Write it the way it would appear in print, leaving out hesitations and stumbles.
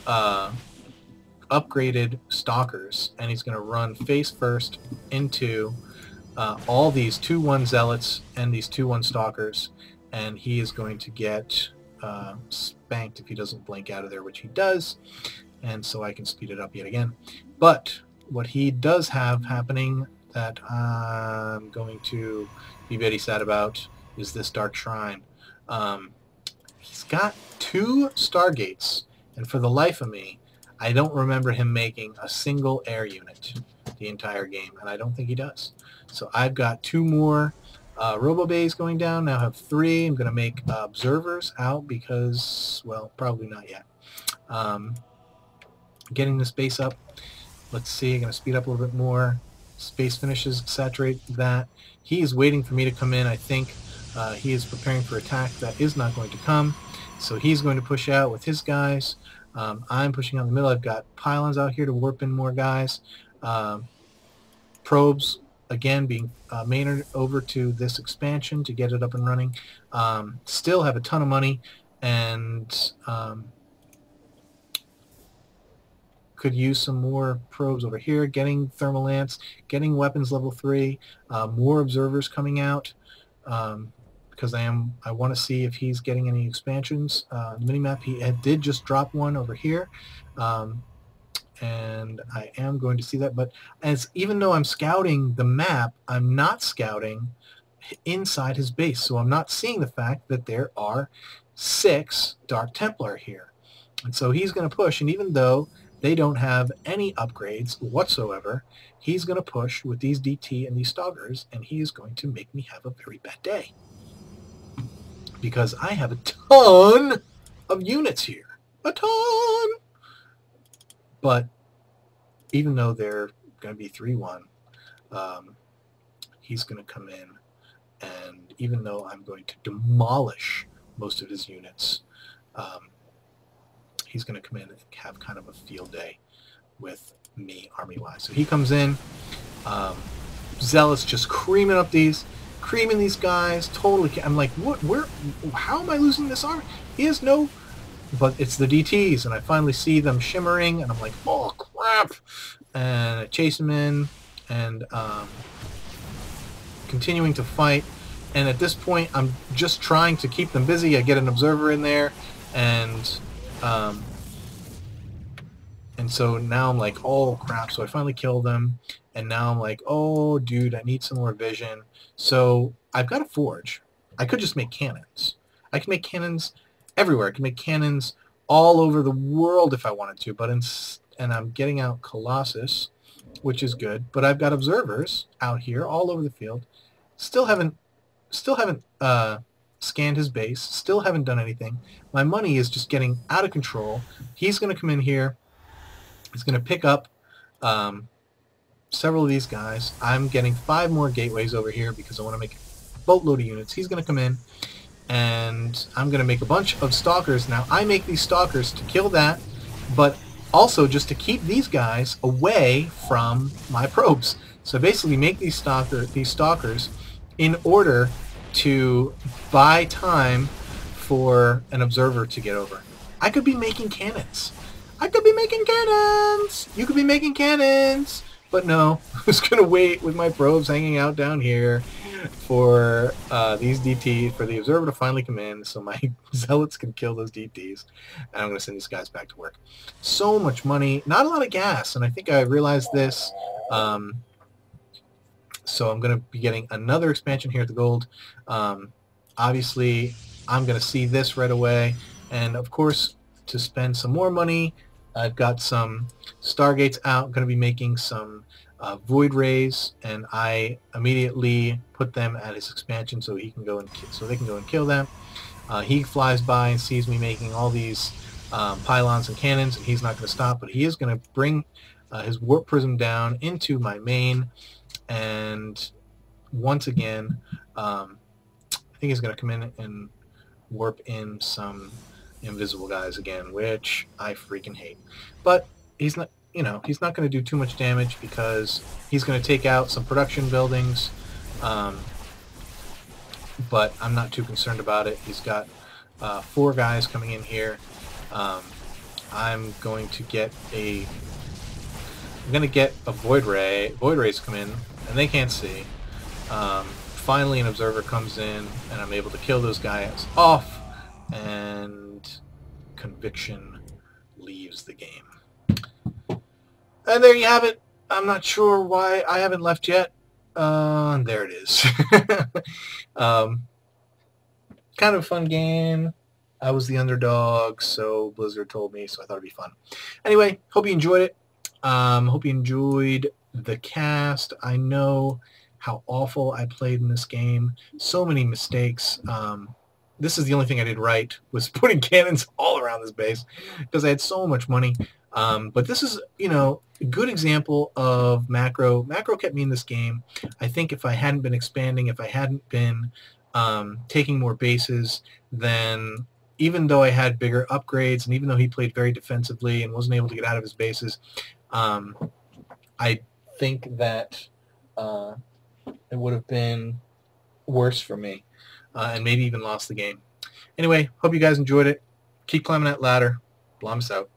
uh, upgraded stalkers, and he's going to run face first into all these 2-1 zealots and these 2-1 stalkers, and he is going to get spanked if he doesn't blink out of there, which he does, and so I can speed it up yet again. But what he does have happening that I'm going to be very sad about is this Dark Shrine. He's got 2 Stargates, and for the life of me, I don't remember him making a single air unit the entire game, and I don't think he does. So I've got 2 more Robo Bays going down. Now I have 3. I'm going to make observers out because, well, probably not yet. Getting this base up. Let's see. I'm going to speed up a little bit more. Space finishes, saturate that. He is waiting for me to come in. I think he is preparing for attack that is not going to come. So he's going to push out with his guys. I'm pushing out in the middle. I've got pylons out here to warp in more guys. Probes, again, being mained over to this expansion to get it up and running. Still have a ton of money, and could use some more probes over here, getting thermal lance, getting weapons level 3, more observers coming out, because I want to see if he's getting any expansions. The minimap, he did just drop one over here, and I am going to see that, but even though I'm scouting the map, I'm not scouting inside his base, so I'm not seeing the fact that there are 6 Dark Templar here. And so he's going to push, and even though they don't have any upgrades whatsoever, he's going to push with these DT and these Stalkers, and he is going to make me have a very bad day. Because I have a ton of units here. A ton! But even though they're going to be 3-1, he's going to come in, and even though I'm going to demolish most of his units, he's going to come in and have kind of a field day with me army-wise. So he comes in, Zealots just creaming these guys, totally. I'm like, what? Where? How am I losing this army? He has no... But it's the DTs, and I finally see them shimmering, and I'm like, oh, crap! And I chase them in, and continuing to fight. And at this point, I'm just trying to keep them busy. I get an observer in there, and so now I'm like, oh, crap. So I finally kill them, and now I'm like, oh, dude, I need some more vision. So I've got a forge. I could just make cannons. I can make cannons everywhere. I can make cannons all over the world if I wanted to, but and I'm getting out Colossus, which is good. But I've got observers out here all over the field. Still haven't scanned his base. Still haven't done anything. My money is just getting out of control. He's going to come in here. He's going to pick up several of these guys. I'm getting 5 more gateways over here because I want to make a boatload of units. He's going to come in, and I'm going to make a bunch of stalkers. Now, I make these stalkers to kill that, but also just to keep these guys away from my probes. So basically make these stalkers in order to buy time for an observer to get over. I could be making cannons. I could be making cannons! You could be making cannons! But no, I'm just going to wait with my probes hanging out down here for these DTs, for the observer to finally come in so my zealots can kill those DTs. And I'm going to send these guys back to work. So much money, not a lot of gas, and I think I realized this. So I'm going to be getting another expansion here at the gold. Obviously, I'm going to see this right away. And of course, to spend some more money, I've got some Stargates out. I'm going to be making some Void Rays, and I immediately put them at his expansion so he can go and they can go and kill them. He flies by and sees me making all these pylons and cannons, and he's not going to stop, but he is going to bring his Warp Prism down into my main, and once again, I think he's going to come in and warp in some invisible guys again, which I freaking hate. But he's not, he's not going to do too much damage because he's going to take out some production buildings. But I'm not too concerned about it. He's got 4 guys coming in here. I'm going to get a Void Ray. Void Rays come in, and they can't see. Finally, an Observer comes in, and I'm able to kill those guys off, and Conviction leaves the game. And there you have it. I'm not sure why I haven't left yet. There it is. Kind of a fun game. I was the underdog, so Blizzard told me, so I thought it'd be fun. Anyway, hope you enjoyed it. Hope you enjoyed the cast. I know how awful I played in this game. So many mistakes. This is the only thing I did right, was putting cannons all around this base, because I had so much money. But this is, you know, a good example of macro. Macro kept me in this game. I think if I hadn't been expanding, if I hadn't been taking more bases, then even though I had bigger upgrades, and even though he played very defensively and wasn't able to get out of his bases, I think that it would have been worse for me, and maybe even lost the game. Anyway, hope you guys enjoyed it. Keep climbing that ladder. Blamous out.